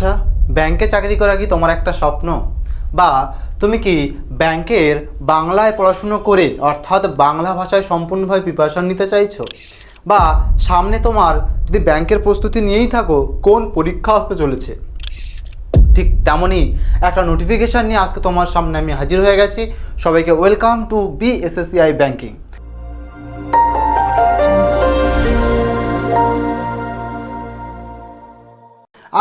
আচ্ছা, ব্যাংকে চাকরি করা কি তোমার একটা স্বপ্ন? বা তুমি কি ব্যাংকের বাংলায় পড়াশুনো করে অর্থাৎ বাংলা ভাষায় সম্পূর্ণভাবে প্রিপারেশন নিতে চাইছো? বা সামনে তোমার যদি ব্যাংকের প্রস্তুতি নিয়েই থাকো, কোন পরীক্ষা আসতে চলেছে? ঠিক তেমনই একটা নোটিফিকেশান নিয়ে আজকে তোমার সামনে আমি হাজির হয়ে গেছি। সবাইকে ওয়েলকাম টু BSSCI ব্যাংকিং।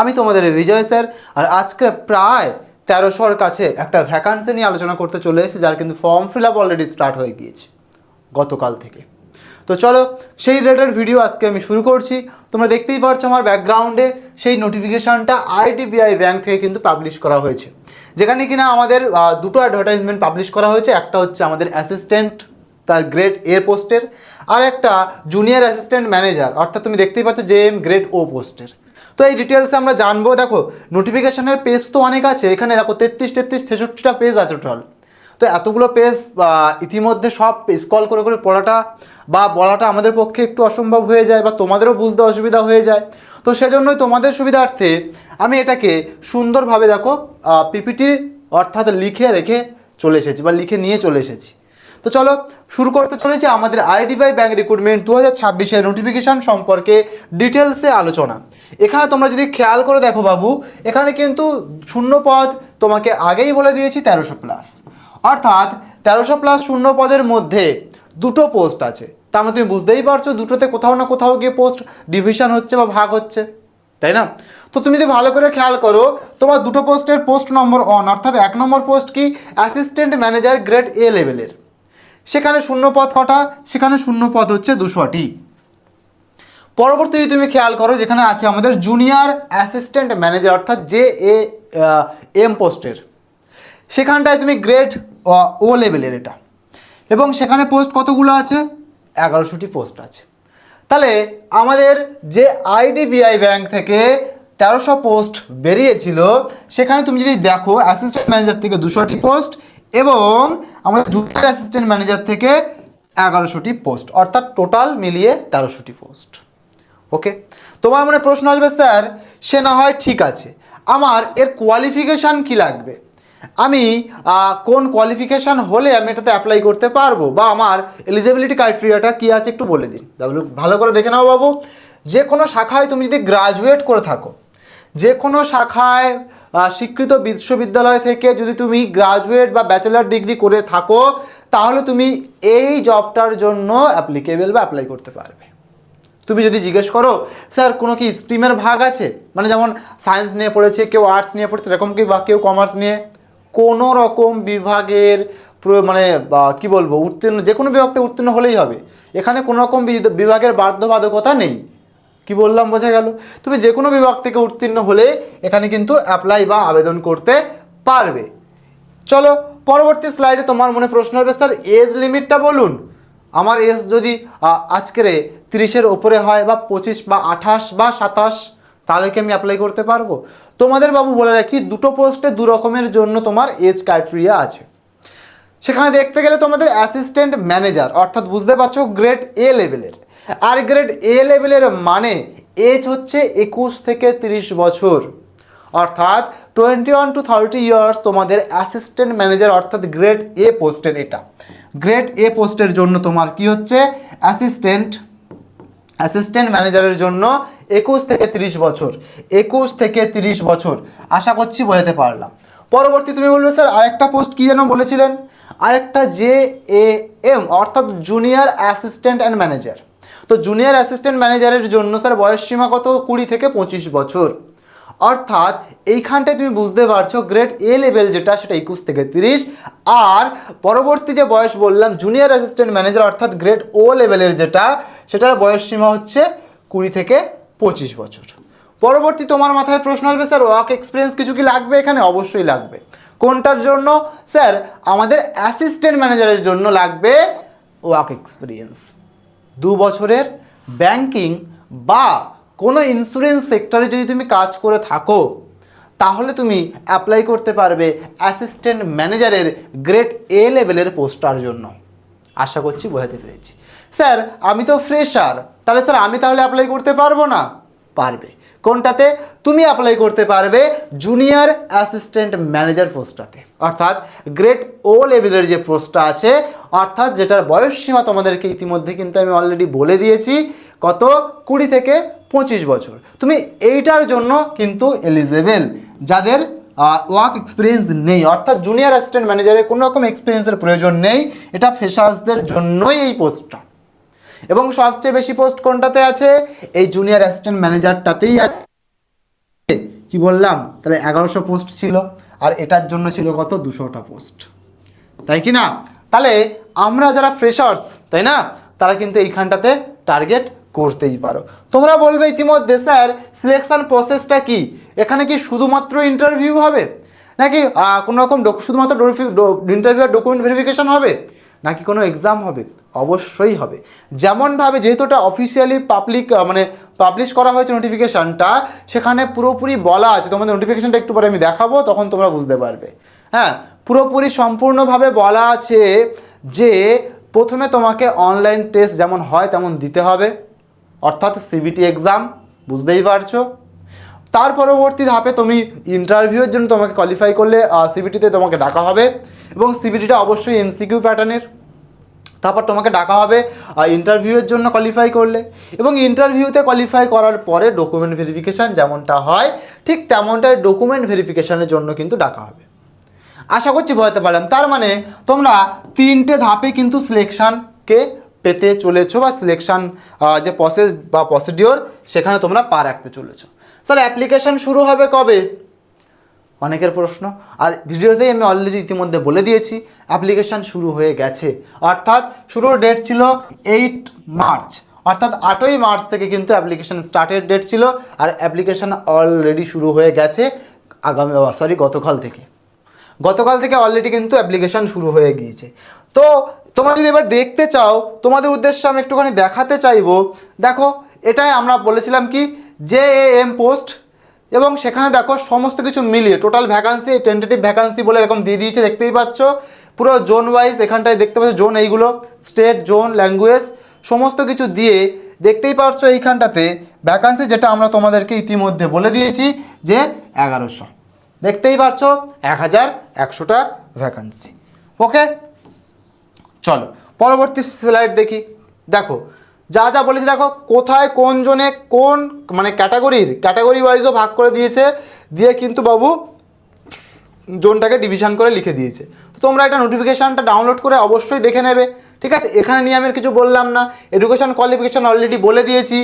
আমি তোমাদের বিজয় স্যার, আর আজকে প্রায় 1300-র কাছে একটা ভ্যাকান্সি নিয়ে আলোচনা করতে চলে এসেছি, যার কিন্তু form fill up already start হয়ে গিয়েছে গতকাল থেকে। তো চলো সেই রিলেটেড ভিডিও আজকে আমি শুরু করছি। তোমরা দেখতেই পাচ্ছ আমার ব্যাকগ্রাউন্ডে সেই নোটিফিকেশানটা IDBI ব্যাংক থেকে কিন্তু পাবলিশ করা হয়েছে, যেখানে কিনা আমাদের দুটো অ্যাডভার্টাইজমেন্ট পাবলিশ করা হয়েছে। একটা হচ্ছে আমাদের অ্যাসিস্ট্যান্ট তার গ্রেড এ পোস্টের, আর একটা জুনিয়র অ্যাসিস্ট্যান্ট ম্যানেজার অর্থাৎ তুমি দেখতেই পাচ্ছ JM গ্রেড ও পোস্টের। তো এই ডিটেলসে আমরা জানবো। দেখো নোটিফিকেশানের পেজ তো অনেক আছে, এখানে দেখো 33-63-63টা পেজ আছে টোটাল। তো এতগুলো পেজ ইতিমধ্যে সব স্ক্রল করে করে পড়াটা বা বলাটা আমাদের পক্ষে একটু অসম্ভব হয়ে যায়, বা তোমাদেরও বুঝতে অসুবিধা হয়ে যায়। তো সেজন্যই তোমাদের সুবিধার্থে আমি এটাকে সুন্দরভাবে দেখো PPT অর্থাৎ লিখে রেখে চলে এসেছি বা লিখে নিয়ে চলে এসেছি। তো চলো শুরু করতে চলেছি আমাদের IDBI ব্যাংক রিক্রুটমেন্ট 2026-এর নোটিফিকেশান সম্পর্কে ডিটেলসে আলোচনা। এখানে তোমরা যদি খেয়াল করে দেখো বাবু, এখানে কিন্তু শূন্য পদ তোমাকে আগেই বলে দিয়েছি 1300+, অর্থাৎ 1300+ শূন্য পদের মধ্যে দুটো পোস্ট আছে। তার মধ্যে তুমি বুঝতেই পারছো দুটোতে কোথাও না কোথাও গিয়ে পোস্ট ডিভিশন হচ্ছে বা ভাগ হচ্ছে, তাই না? তো তুমি যদি ভালো করে খেয়াল করো, তোমার দুটো পোস্টের পোস্ট নম্বর 1 অর্থাৎ 1 নম্বর পোস্ট কি অ্যাসিস্ট্যান্ট ম্যানেজার গ্রেড এ লেভেলের, সেখানে শূন্য পদ কটা? সেখানে শূন্য পদ হচ্ছে 200টি। পরবর্তী তুমি খেয়াল করো, যেখানে আছে আমাদের জুনিয়র অ্যাসিস্ট্যান্ট ম্যানেজার অর্থাৎ JAM পোস্টের, সেখানটায় তুমি গ্রেড ও লেভেলের এটা, এবং সেখানে পোস্ট কতগুলো আছে? 1100টি পোস্ট আছে। তাহলে আমাদের যে IDBI ব্যাংক থেকে 1300 পোস্ট বেরিয়েছিল, সেখানে তুমি যদি দেখো অ্যাসিস্ট্যান্ট ম্যানেজার থেকে 200টি পোস্ট এবং আমাদের জুনিয়র অ্যাসিস্ট্যান্ট ম্যানেজার থেকে 1100টি পোস্ট, অর্থাৎ টোটাল মিলিয়ে 1300টি পোস্ট। ওকে, তোমার মনে প্রশ্ন আসবে, স্যার সে না হয় ঠিক আছে, আমার এর কোয়ালিফিকেশান কি লাগবে? আমি কোন কোয়ালিফিকেশান হলে আমি এটাতে অ্যাপ্লাই করতে পারবো, বা আমার এলিজিবিলিটি ক্রাইটেরিয়াটা কী আছে একটু বলে দিন। তাহলে ভালো করে দেখে নাও বাবু, যে কোনো শাখায় তুমি যদি গ্রাজুয়েট করে থাকো, যে কোনো শাখায় স্বীকৃত বিশ্ববিদ্যালয় থেকে যদি তুমি গ্রাজুয়েট বা ব্যাচেলার ডিগ্রি করে থাকো, তাহলে তুমি এই জবটার জন্য অ্যাপ্লিকেবল বা অ্যাপ্লাই করতে পারবে। তুমি যদি জিজ্ঞেস করো স্যার কোনো কি স্ট্রিমের ভাগ আছে, মানে যেমন সায়েন্স নিয়ে পড়েছে, কেউ আর্টস নিয়ে পড়েছে এরকম কি, বা কেউ কমার্স নিয়ে, কোনো রকম বিভাগের মানে কি বলবো উত্তীর্ণ, যে কোনো বিভাগ থেকে উত্তীর্ণ হলেই হবে। এখানে কোনো রকম বিভাগের বাধ্যবাধকতা নেই। কি বললাম বোঝা গেল? তুমি যে কোনো বিভাগ থেকে উত্তীর্ণ হলে এখানে কিন্তু অ্যাপ্লাই বা আবেদন করতে পারবে। চলো পরবর্তী স্লাইডে তোমার মনে প্রশ্ন হবে, স্যার এজ লিমিটটা বলুন। আমার এজ যদি আজকের 30-এর ওপরে হয়, বা 25 বা 28 বা 27, তাহলে কি আমি অ্যাপ্লাই করতে পারবো? তোমাদের বাবু বলে রাখি, দুটো পোস্টে দু রকমের জন্য তোমার এজ ক্রাইটেরিয়া আছে। সেখানে দেখতে গেলে তোমাদের অ্যাসিস্ট্যান্ট ম্যানেজার অর্থাৎ বুঝতে পারছো গ্রেড এ লেভেলের, আর গ্রেড এ লেভেলের মানে এজ হচ্ছে 21 থেকে 30 বছর, অর্থাৎ 21 to 30 ইয়ার্স তোমাদের অ্যাসিস্ট্যান্ট ম্যানেজার অর্থাৎ গ্রেড এ পোস্টের। এটা গ্রেড এ পোস্টের জন্য তোমার কি হচ্ছে অ্যাসিস্ট্যান্ট ম্যানেজারের জন্য 21 থেকে 30 বছর। 21 থেকে 30 বছর, আশা করছি বোঝাতে পারলাম। পরবর্তী তুমি বলবে স্যার আরেকটা পোস্ট কী যেন বলেছিলেন, আরেকটা JAM অর্থাৎ জুনিয়র অ্যাসিস্ট্যান্ট অ্যান্ড ম্যানেজার। তো জুনিয়র অ্যাসিস্ট্যান্ট ম্যানেজারের জন্য স্যার বয়স সীমা কত? 20 থেকে 25 বছর, অর্থাৎ এইখানটায় তুমি বুঝতে পারছো গ্রেড এ লেভেল যেটা সেটা 21 থেকে 30, আর পরবর্তী যে বয়স বললাম জুনিয়র অ্যাসিস্ট্যান্ট ম্যানেজার অর্থাৎ গ্রেড ও লেভেলের যেটা, সেটার বয়স সীমা হচ্ছে 20 থেকে 25 বছর। পরবর্তী তোমার মাথায় প্রশ্ন আসবে, স্যার ওয়ার্ক এক্সপিরিয়েন্স কিছু কি লাগবে এখানে? অবশ্যই লাগবে। কোনটার জন্য? স্যার আমাদের অ্যাসিস্ট্যান্ট ম্যানেজারের জন্য লাগবে ওয়ার্ক এক্সপিরিয়েন্স 2 বছরের। ব্যাংকিং বা কোনো ইন্স্যুরেন্স সেক্টরে যদি তুমি কাজ করে থাকো, তাহলে তুমি অ্যাপ্লাই করতে পারবে অ্যাসিস্ট্যান্ট ম্যানেজারের গ্রেড এ লেভেলের পোস্টটার জন্য। আশা করছি বোঝাতে পেরেছি। স্যার আমি তো ফ্রেশার, তাহলে স্যার আমি তাহলে অ্যাপ্লাই করতে পারবো না? পারবে। কোনটাতে? তুমি অ্যাপ্লাই করতে পারবে জুনিয়র অ্যাসিস্ট্যান্ট ম্যানেজার পোস্টটাতে, অর্থাৎ গ্রেড ও লেভেলের যে পোস্টটা আছে, অর্থাৎ যেটার বয়স সীমা তোমাদেরকে ইতিমধ্যে কিন্তু আমি অলরেডি বলে দিয়েছি, কত? 20 থেকে 25 বছর। তুমি এইটার জন্য কিন্তু এলিজেবল, যাদের ওয়ার্ক এক্সপিরিয়েন্স নেই, অর্থাৎ জুনিয়র অ্যাসিস্ট্যান্ট ম্যানেজারের কোনো রকম এক্সপিরিয়েন্সের প্রয়োজন নেই, এটা ফ্রেশার্সদের জন্যই এই পোস্টটা। এবং সবচেয়ে বেশি পোস্ট কোনটাতে আছে? এই জুনিয়র অ্যাসিস্ট্যান্ট ম্যানেজারটাতেই আছে। কি বললাম? তাহলে 1100 পোস্ট ছিল, আর এটার জন্য ছিল কত? 200টা পোস্ট, তাই কি না? তাহলে আমরা যারা ফ্রেশার্স, তাই না, তারা কিন্তু এইখানটাতে টার্গেট করতেই পারো। তোমরা বলবে ইতিমধ্যে, স্যার সিলেকশন প্রসেসটা কি? এখানে কি শুধুমাত্র ইন্টারভিউ হবে, নাকি কোনো রকম শুধুমাত্র ইন্টারভিউ আর ডকুমেন্ট ভেরিফিকেশন হবে, নাকি কোনো এক্সাম হবে? অবশ্যই হবে। যেমনভাবে যেহেতু এটা অফিসিয়ালি পাবলিশ করা হয়েছে নোটিফিকেশানটা, সেখানে পুরোপুরি বলা আছে, তোমাদের নোটিফিকেশানটা একটু পরে আমি দেখাবো, তখন তোমরা বুঝতে পারবে। হ্যাঁ, পুরোপুরি সম্পূর্ণভাবে বলা আছে যে প্রথমে তোমাকে অনলাইন টেস্ট যেমন হয় তেমন দিতে হবে, অর্থাৎ সিবিটি এক্সাম, বুঝতেই পারছো। তার পরবর্তী ধাপে তুমি ইন্টারভিউয়ের জন্য তোমাকে কোয়ালিফাই করলে সিবিটিতে তোমাকে ডাকা হবে, এবং সিবিটিটা অবশ্যই এমসিকিউ প্যাটার্নের। তারপর তোমাকে ডাকা হবে ইন্টারভিউয়ের জন্য কোয়ালিফাই করলে, এবং ইন্টারভিউতে কোয়ালিফাই করার পরে ডকুমেন্ট ভেরিফিকেশান যেমনটা হয় ঠিক তেমনটাই ডকুমেন্ট ভেরিফিকেশানের জন্য কিন্তু ডাকা হবে। আশা করছি বুঝতে পারলাম। তার মানে তোমরা 3টে ধাপে কিন্তু সিলেকশানকে পেতে চলেছো, বা সিলেকশান যে প্রসেস বা প্রসিডিওর সেখানে তোমরা পা রাখতে চলেছো। স্যার অ্যাপ্লিকেশান শুরু হবে কবে? অনেকের প্রশ্ন। আর ভিডিওতেই আমি অলরেডি ইতিমধ্যে বলে দিয়েছি, অ্যাপ্লিকেশান শুরু হয়ে গেছে, অর্থাৎ শুরুর ডেট ছিল 8 মার্চ, অর্থাৎ 8ই মার্চ থেকে কিন্তু অ্যাপ্লিকেশান স্টার্টের ডেট ছিল, আর অ্যাপ্লিকেশান অলরেডি শুরু হয়ে গেছে গতকাল থেকে অলরেডি কিন্তু অ্যাপ্লিকেশান শুরু হয়ে গিয়েছে। তো তোমরা যদি এবার দেখতে চাও, তোমাদের উদ্দেশ্যে আমি একটুখানি দেখাতে চাইবো। দেখো, এটাই আমরা বলেছিলাম কি, JAM পোস্ট, এবং সেখানে দেখো সমস্ত কিছু মিলিয়ে টোটাল ভ্যাকান্সি, টেন্টেটিভ ভ্যাকান্সি বলে এরকম দিয়ে দিয়েছে, দেখতেই পাচ্ছ। পুরো জোন ওয়াইজ এখানটায় দেখতে পাচ্ছ, জোন এইগুলো স্টেট, জোন, ল্যাঙ্গুয়েজ সমস্ত কিছু দিয়ে দেখতেই পাচ্ছ এইখানটাতে ভ্যাকান্সি, যেটা আমরা তোমাদেরকে ইতিমধ্যে বলে দিয়েছি যে 1100, দেখতেই পাচ্ছ 1100টা ভ্যাকান্সি। ওকে, চলো পরবর্তী স্লাইড দেখি। দেখো যা যা বলেছি, দেখো কোথায় কোন জোনে কোন ক্যাটাগরি ওয়াইজও ভাগ করে দিয়েছে, দিয়ে কিন্তু বাবু জোনটাকে ডিভিশন করে লিখে দিয়েছে। তো তোমরা এটা নোটিফিকেশানটা ডাউনলোড করে অবশ্যই দেখে নেবে, ঠিক আছে। এখানে নিয়ে আমি কিছু বললাম না, এডুকেশন কোয়ালিফিকেশান অলরেডি বলে দিয়েছি,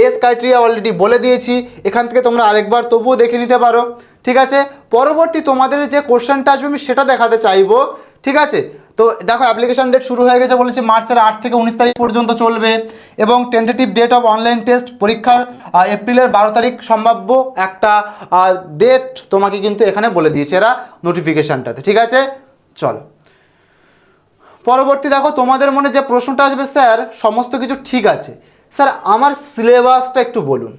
এজ ক্রাইটেরিয়া অলরেডি বলে দিয়েছি, এখান থেকে তোমরা আরেকবার তবুও দেখে নিতে পারো, ঠিক আছে। পরবর্তী তোমাদের যে কোশ্চেনটা আসবে আমি সেটা দেখাতে চাইবো, ঠিক আছে। তো দেখো অ্যাপ্লিকেশান ডেট শুরু হয়ে গেছে বলেছি, মার্চের 8 থেকে 19 তারিখ পর্যন্ত চলবে, এবং tentative date of online test পরীক্ষার এপ্রিলের 12 তারিখ সম্ভাব্য একটা ডেট তোমাকে কিন্তু এখানে বলে দিয়েছে এরা নোটিফিকেশানটাতে, ঠিক আছে। চলো পরবর্তী দেখো, তোমাদের মনে যে প্রশ্নটা আসবে, স্যার সমস্ত কিছু ঠিক আছে, স্যার আমার সিলেবাসটা একটু বলুন,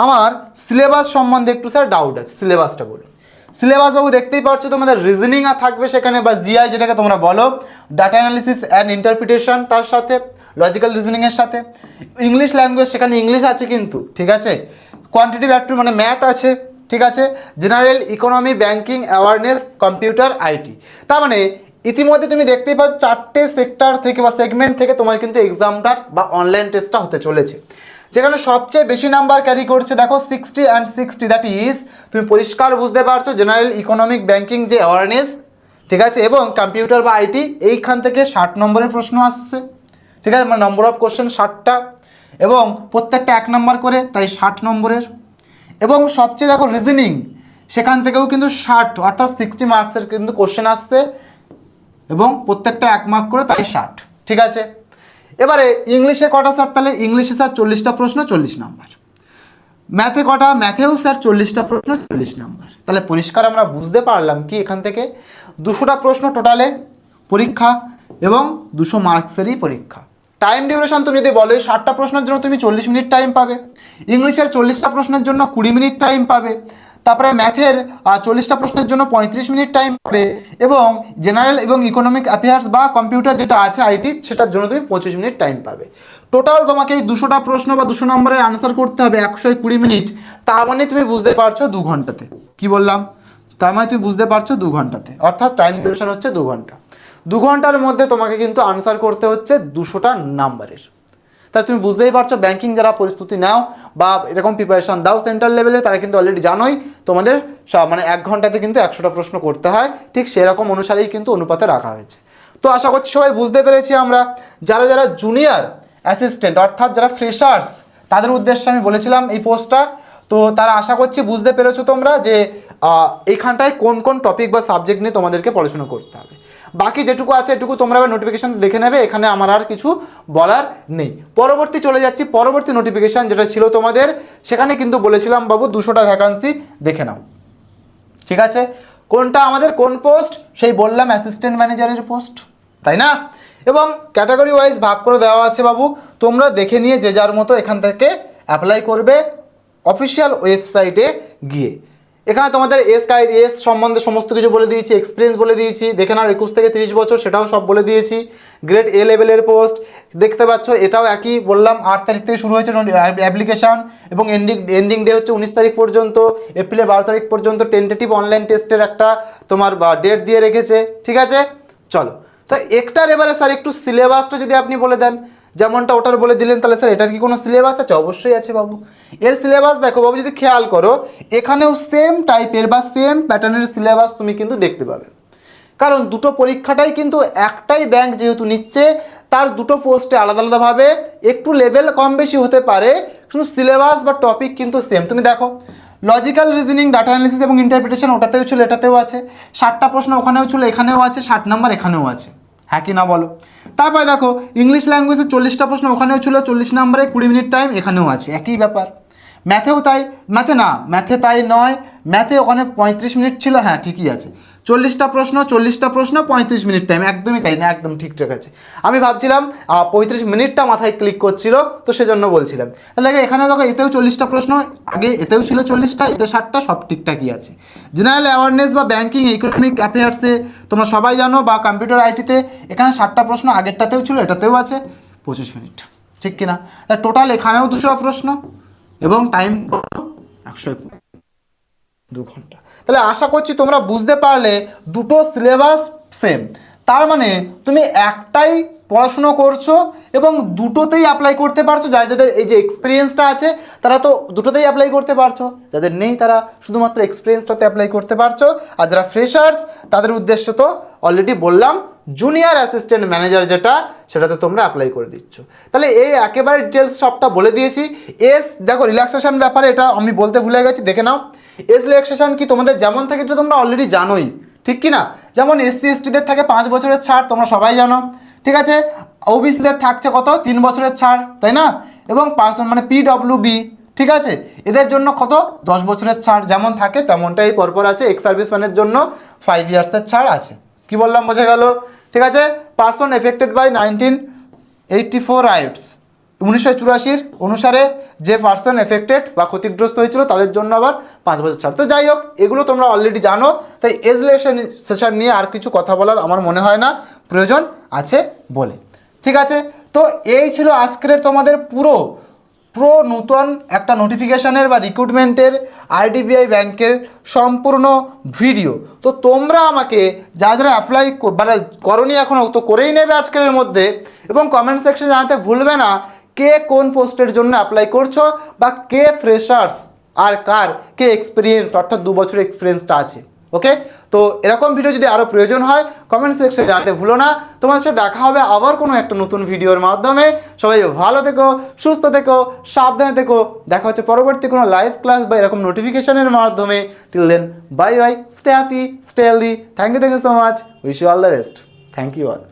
আমার সিলেবাস সম্বন্ধে একটু স্যার ডাউট আছে, সিলেবাসটা বলুন। সিলেবাস বাবু দেখতেই পাচ্ছ, তোমাদের রিজনিং থাকবে সেখানে, বা জিআই যেটাকে তোমরা বলো, ডাটা অ্যানালিসিস অ্যান্ড ইন্টারপ্রিটেশন, তার সাথে লজিক্যাল রিজনিংয়ের সাথে ইংলিশ ল্যাঙ্গুয়েজ, সেখানে ইংলিশ আছে কিন্তু, ঠিক আছে। কোয়ান্টিটিভ অ্যাপটিটিউড মানে ম্যাথ আছে, ঠিক আছে। General economy, banking, awareness, computer, IT. তার মানে ইতিমধ্যে তুমি দেখতেই পাচ্ছ 4টে সেক্টর থেকে বা সেগমেন্ট থেকে তোমার কিন্তু এক্সামটার বা অনলাইন টেস্টটা হতে চলেছে, যেখানে সবচেয়ে বেশি নাম্বার ক্যারি করছে দেখো 60 and 60, দ্যাট ইজ তুমি পরিষ্কার বুঝতে পারছো জেনারেল ইকোনমিক, ব্যাঙ্কিং যে অ্যাওয়ারনেস, ঠিক আছে, এবং কম্পিউটার বা আইটি, এইখান থেকে 60 নম্বরের প্রশ্ন আসছে, ঠিক আছে। মানে নম্বর অফ কোশ্চেন 60টা, এবং প্রত্যেকটা 1 নম্বর করে, তাই 60 নম্বরের। এবং সবচেয়ে দেখো রিজনিং, সেখান থেকেও কিন্তু 60 অর্থাৎ 60 মার্কসের কিন্তু কোশ্চেন আসছে, এবং প্রত্যেকটা 1 মার্ক করে, তাই 60, ঠিক আছে। এবারে ইংলিশে কটা স্যার? তাহলে ইংলিশে স্যার 40টা প্রশ্ন, 40 নাম্বার। ম্যাথে কটা? ম্যাথেও স্যার 40টা প্রশ্ন, 40 নাম্বার। তাহলে পরিষ্কার আমরা বুঝতে পারলাম কি, এখান থেকে 200টা প্রশ্ন টোটালে পরীক্ষা, এবং 200 মার্কসেরই পরীক্ষা। টাইম ডিউরেশন তুমি যদি বলো, 60টা প্রশ্নের জন্য তুমি 40 মিনিট টাইম পাবে, ইংলিশের 40টা প্রশ্নের জন্য 20 মিনিট টাইম পাবে, তারপরে ম্যাথের 40টা প্রশ্নের জন্য 35 মিনিট টাইম পাবে, এবং জেনারেল এবং ইকোনমিক অ্যাফেয়ার্স বা কম্পিউটার যেটা আছে আইটি, সেটার জন্য তুমি 25 মিনিট টাইম পাবে। টোটাল তোমাকে এই 200টা প্রশ্ন বা 200 নম্বরে আনসার করতে হবে 120 মিনিট, তার মানে তুমি বুঝতে পারছো 2 ঘন্টাতে। কি বললাম? তার মানে তুমি বুঝতে পারছো 2 ঘন্টাতে, অর্থাৎ টাইম ডিউরেশন হচ্ছে 2 ঘন্টা। 2 ঘন্টার মধ্যে তোমাকে কিন্তু আনসার করতে হচ্ছে 200টা নাম্বারের। তাহলে তুমি বুঝতেই পারছো ব্যাংকিং যারা প্রস্তুতি নাও বা এরকম প্রিপারেশন দাও সেন্ট্রাল লেভেলে, তারা কিন্তু অলরেডি জানোই তোমাদের মানে 1 ঘন্টাতে কিন্তু 100টা প্রশ্ন করতে হয়, ঠিক সেরকম অনুসারেই কিন্তু অনুপাতে রাখা হয়েছে। তো আশা করছি সবাই বুঝতে পেরেছি আমরা। যারা যারা জুনিয়র অ্যাসিস্ট্যান্ট অর্থাৎ যারা ফ্রেশার্স, তাদের উদ্দেশ্যে আমি বলেছিলাম এই পোস্টটা। তো তারা আশা করছি বুঝতে পেরেছো তোমরা যে এইখানটায় কোন কোন টপিক বা সাবজেক্ট নিয়ে তোমাদেরকে পড়াশোনা করতে হবে। বাকি যেটুকু আছে এটুকু তোমরা নোটিফিকেশান দেখে নেবে, এখানে আমার আর কিছু বলার নেই। পরবর্তী চলে যাচ্ছি, পরবর্তী নোটিফিকেশান যেটা ছিল তোমাদের, সেখানে কিন্তু বলেছিলাম বাবু 200টা ভ্যাকান্সি দেখে নাও। ঠিক আছে, কোনটা আমাদের কোন পোস্ট? সেই বললাম অ্যাসিস্ট্যান্ট ম্যানেজারের পোস্ট, তাই না? এবং ক্যাটাগরি ওয়াইজ ভাগ করে দেওয়া আছে বাবু, তোমরা দেখে নিয়ে যে যার মতো এখান থেকে অ্যাপ্লাই করবে অফিসিয়াল ওয়েবসাইটে গিয়ে। এখানে তোমাদের এস সম্বন্ধে সমস্ত কিছু বলে দিয়েছি, এক্সপিরিয়েন্স বলে দিয়েছি, দেখে নাও 21 থেকে 30 বছর, সেটাও সব বলে দিয়েছি। গ্রেড এ লেভেলের পোস্ট দেখতে পাচ্ছ, এটাও একই বললাম, 8 তারিখ থেকে শুরু হয়েছে অ্যাপ্লিকেশান এবং এন্ডিং ডে হচ্ছে 19 তারিখ পর্যন্ত, এপ্রিলের 12 তারিখ পর্যন্ত টেন্টেটিভ অনলাইন টেস্টের একটা তোমার ডেট দিয়ে রেখেছে। ঠিক আছে, চলো। তো একটার এবারে স্যার একটু সিলেবাসটা যদি আপনি বলে দেন, যেমনটা ওটার বলে দিলেন, তাহলে স্যার এটার কি কোনো সিলেবাস আছে? অবশ্যই আছে বাবু। এর সিলেবাস দেখো বাবু, যদি খেয়াল করো এখানেও সেম টাইপের বা সেম প্যাটার্নের সিলেবাস তুমি কিন্তু দেখতে পাবে। কারণ দুটো পরীক্ষাটাই কিন্তু একটাই ব্যাংক যেহেতু নিচ্ছে, তার দুটো পোস্টে আলাদা আলাদাভাবে একটু লেভেল কম বেশি হতে পারে, কিন্তু সিলেবাস বা টপিক কিন্তু সেম। তুমি দেখো লজিক্যাল রিজনিং, ডাটা অ্যানালিসিস এবং ইন্টারপ্রিটেশন ওটাতেও ছিল, এটাতেও আছে। 60টা প্রশ্ন ওখানেও ছিল, এখানেও আছে, 60 নাম্বার এখানেও আছে। হ্যাঁ কি না বলো? তারপরে দেখো ইংলিশ ল্যাঙ্গুয়েজে 40টা প্রশ্ন ওখানেও ছিল, 40 নম্বরে 20 মিনিট টাইম এখানেও আছে, একই ব্যাপার। ম্যাথেও তাই, ম্যাথে তাই নয়, ম্যাথে ওখানে 35 মিনিট ছিল, হ্যাঁ ঠিকই আছে। 40টা প্রশ্ন 35 মিনিট টাইম, একদমই তাই না, একদম ঠিকঠাক আছে। আমি ভাবছিলাম 35 মিনিটটা মাথায় ক্লিক করছিল, তো সেজন্য বলছিলাম। তাহলে এখানে দেখো এতেও 40টা প্রশ্ন, আগে এতেও ছিল 40টা, এতে 60টা, সব ঠিকঠাকই আছে। জেনারেল অ্যাওয়ারনেস বা ব্যাঙ্কিং ইকোনমিক অ্যাফেয়ার্সে তোমরা সবাই জানো, বা কম্পিউটার আইটিতে এখানে 60টা প্রশ্ন আগেরটাতেও ছিল, এটাতেও আছে, 25 মিনিট, ঠিক কিনা? তা টোটাল এখানেও 200 প্রশ্ন এবং টাইম 102 ঘন্টা। তাহলে আশা করছি তোমরা বুঝতে পারলে দুটো সিলেবাস সেম, তার মানে তুমি একটাই পড়াশুনো করছো এবং দুটোতেই অ্যাপ্লাই করতে পারছো। যাদের এই যে এক্সপিরিয়েন্সটা আছে তারা তো দুটোতেই অ্যাপ্লাই করতে পারছো, যাদের নেই তারা শুধুমাত্র এক্সপিরিয়েন্সটাতে অ্যাপ্লাই করতে পারছো। আর যারা ফ্রেশার্স তাদের উদ্দেশ্য তো অলরেডি বললাম, জুনিয়র অ্যাসিস্ট্যান্ট ম্যানেজার যেটা, সেটাতে তোমরা অ্যাপ্লাই করে দিচ্ছ। তাহলে এই একেবারে ডিটেলস সবটা বলে দিয়েছি। দেখো রিল্যাক্সেশন ব্যাপারে এটা আমি বলতে ভুলে গেছি, দেখে নাও। রিল্যাক্সেশন কি তোমাদের যেমন থাকে এটা তোমরা অলরেডি জানোই, ঠিক কি না? যেমন SC STদের থাকে 5 বছরের ছাড়, তোমরা সবাই জানো, ঠিক আছে। ওবিসিদের থাকছে কত? 3 বছরের ছাড়, তাই না? এবং পার্সন মানে PWB, ঠিক আছে, এদের জন্য কত? 10 বছরের ছাড়, যেমন থাকে তেমনটাই পরপর আছে। এক্স সার্ভিসম্যানের জন্য 5 ইয়ার্সের ছাড় আছে। কি বললাম বোঝা গেল? ঠিক আছে। পার্সন এফেক্টেড বাই 1984 রাইটস, 1984 অনুসারে যে পার্সন এফেক্টেড বা ক্ষতিগ্রস্ত হয়েছিল তাদের জন্য আবার 5 বছর ছাড়। তো যাই হোক, এগুলো তোমরা অলরেডি জানো, তাই এজ রিল্যাক্সেশন নিয়ে আর কিছু কথা বলার আমার মনে হয় না প্রয়োজন আছে বলে। ঠিক আছে, তো এই ছিল আজকের তোমাদের পুরো নতুন একটা নোটিফিকেশানের বা রিক্রুটমেন্টের IDBI ব্যাংকের সম্পূর্ণ ভিডিও। তো তোমরা আমাকে যারা অ্যাপ্লাই মানে করনি এখনও, তো করেই নেবে আজকের মধ্যে, এবং কমেন্ট সেকশনে জানাতে ভুলবে না কে কোন পোস্টের জন্য অ্যাপ্লাই করছো, বা কে ফ্রেশার্স আর কে এক্সপিরিয়েন্স, অর্থাৎ 2 বছরের এক্সপিরিয়েন্সটা আছে। ওকে, তো এরকম ভিডিও যদি আরও প্রয়োজন হয় কমেন্ট সেকশনে জানাতে ভুলো না। তোমার সাথে দেখা হবে আবার কোনো একটা নতুন ভিডিওর মাধ্যমে। সবাই ভালো থেকো, সুস্থ থেকো, সাবধানে থেকো। দেখা হচ্ছে পরবর্তী কোনো লাইভ ক্লাস বা এরকম নোটিফিকেশনের মাধ্যমে। Till then, bye bye, stay happy, stay healthy. Thank you so much, wish you all the best. Thank you all.